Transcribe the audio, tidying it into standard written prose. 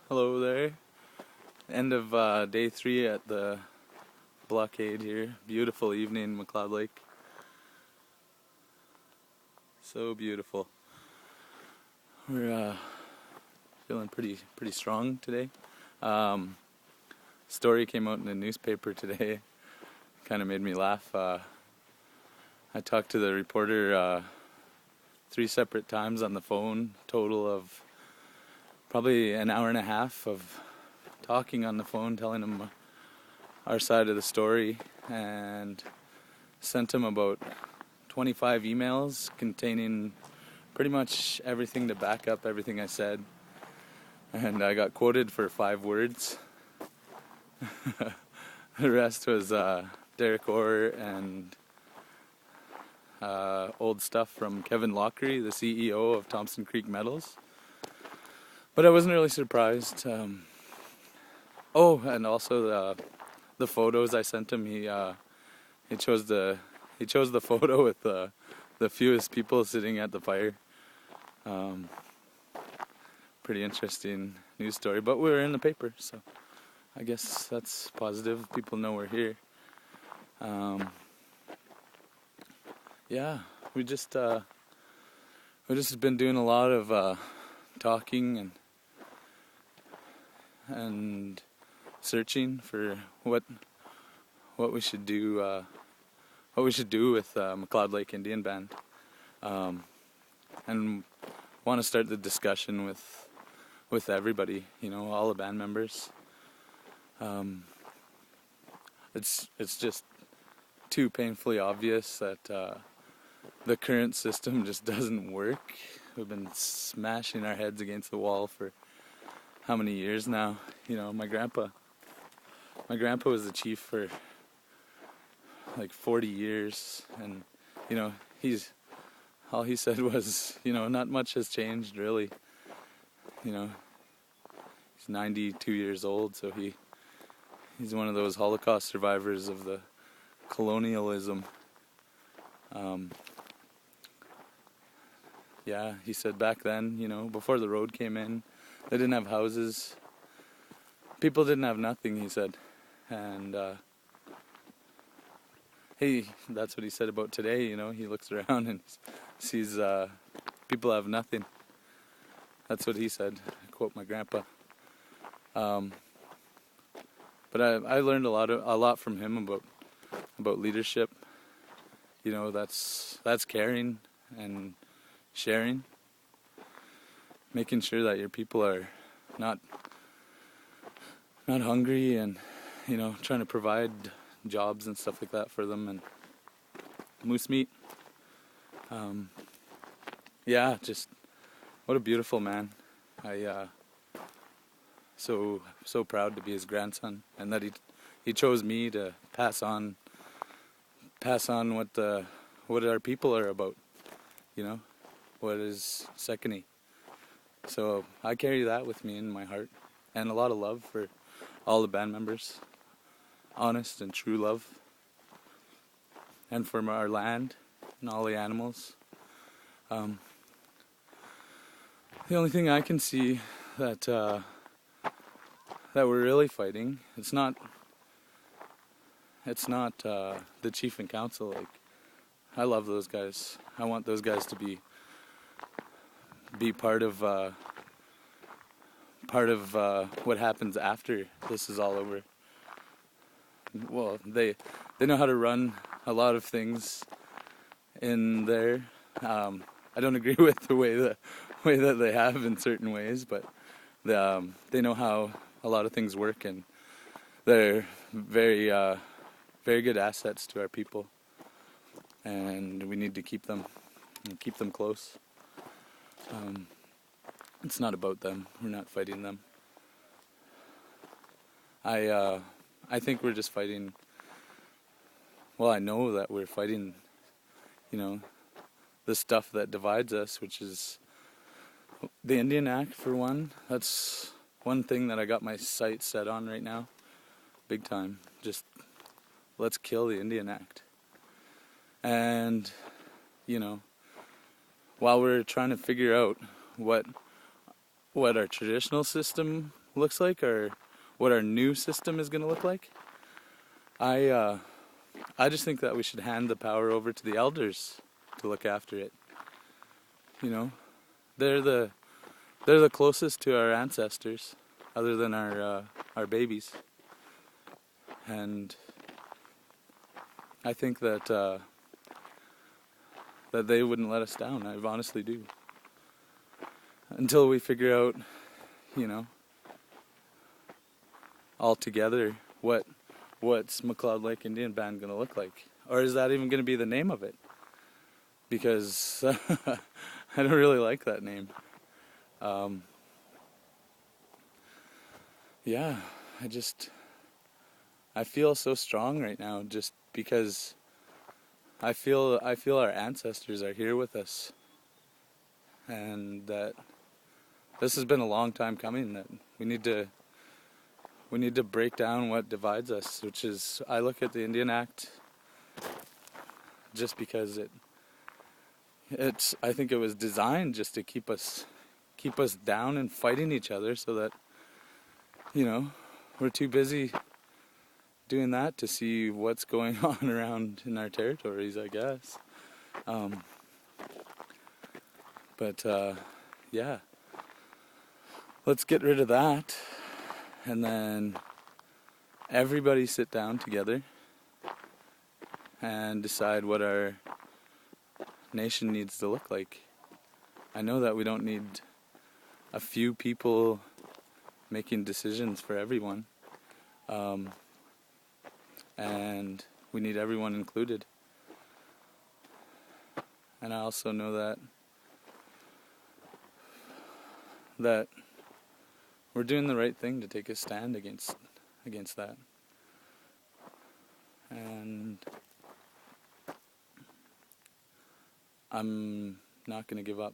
Hello there. End of day 3 at the blockade here. Beautiful evening in McLeod Lake. So beautiful. We're feeling pretty strong today. Story came out in the newspaper today. Kind of made me laugh. I talked to the reporter 3 separate times on the phone. Total of probably an hour and a half of talking on the phone, telling him our side of the story, and sent him about 25 emails containing pretty much everything to back up everything I said. And I got quoted for 5 words. The rest was Derek Orr and old stuff from Kevin Lockery, the CEO of Thompson Creek Metals. But I wasn't really surprised. And also the photos I sent him. He chose the photo with the fewest people sitting at the fire. Pretty interesting news story, but we were in the paper, so I guess that's positive. People know we're here. We just been doing a lot of talking and searching for what we should do with McLeod Lake Indian Band, and want to start the discussion with everybody, all the band members. It's just too painfully obvious that the current system just doesn't work. We've been smashing our heads against the wall for how many years now? My grandpa was the chief for like 40 years, and all he said was, not much has changed really. He's 92 years old, so he's one of those Holocaust survivors of the colonialism. He said back then, before the road came in, they didn't have houses. People didn't have nothing, he said. And that's what he said about today, He looks around and sees people have nothing. That's what he said. I quote my grandpa. But I learned a lot from him about leadership. That's caring and sharing, making sure that your people are not hungry, and trying to provide jobs and stuff like that for them, and moose meat. Just what a beautiful man. I so proud to be his grandson, and that he chose me to pass on what our people are about. What is Tsekehne. So I carry that with me in my heart, and a lot of love for all the band members, honest and true love, and for our land and all the animals. The only thing I can see that we're really fighting, it's not the chief and council. Like, I love those guys. I want those guys to be part of what happens after this is all over. Well, they know how to run a lot of things in there. I don't agree with the way that they have in certain ways, but they know how a lot of things work, and they're very good assets to our people, and we need to keep them close. It's not about them. We're not fighting them. I think we're just fighting. Well, I know that we're fighting, the stuff that divides us, which is the Indian Act, for one. That's one thing that I got my sights set on right now, big time. Just let's kill the Indian Act. And, while we're trying to figure out what our traditional system looks like, or what our new system is going to look like. I just think that we should hand the power over to the elders to look after it. You know, they're the closest to our ancestors, other than our babies, and I think that that they wouldn't let us down. I honestly do. Until we figure out, you know, all together what's McLeod Lake Indian Band going to look like, or is that even going to be the name of it? Because I don't really like that name. Yeah, I feel so strong right now, just because I feel our ancestors are here with us, and that this has been a long time coming. That we need to break down what divides us, which is, I look at the Indian Act just because it's I think it was designed just to keep us down and fighting each other, so that, you know, we're too busy doing that to see what's going on around in our territories, I guess. But yeah, let's get rid of that, and then everybody sit down together and decide what our nation needs to look like. I know that we don't need a few people making decisions for everyone, and we need everyone included. And I also know that we're doing the right thing to take a stand against that. And I'm not going to give up.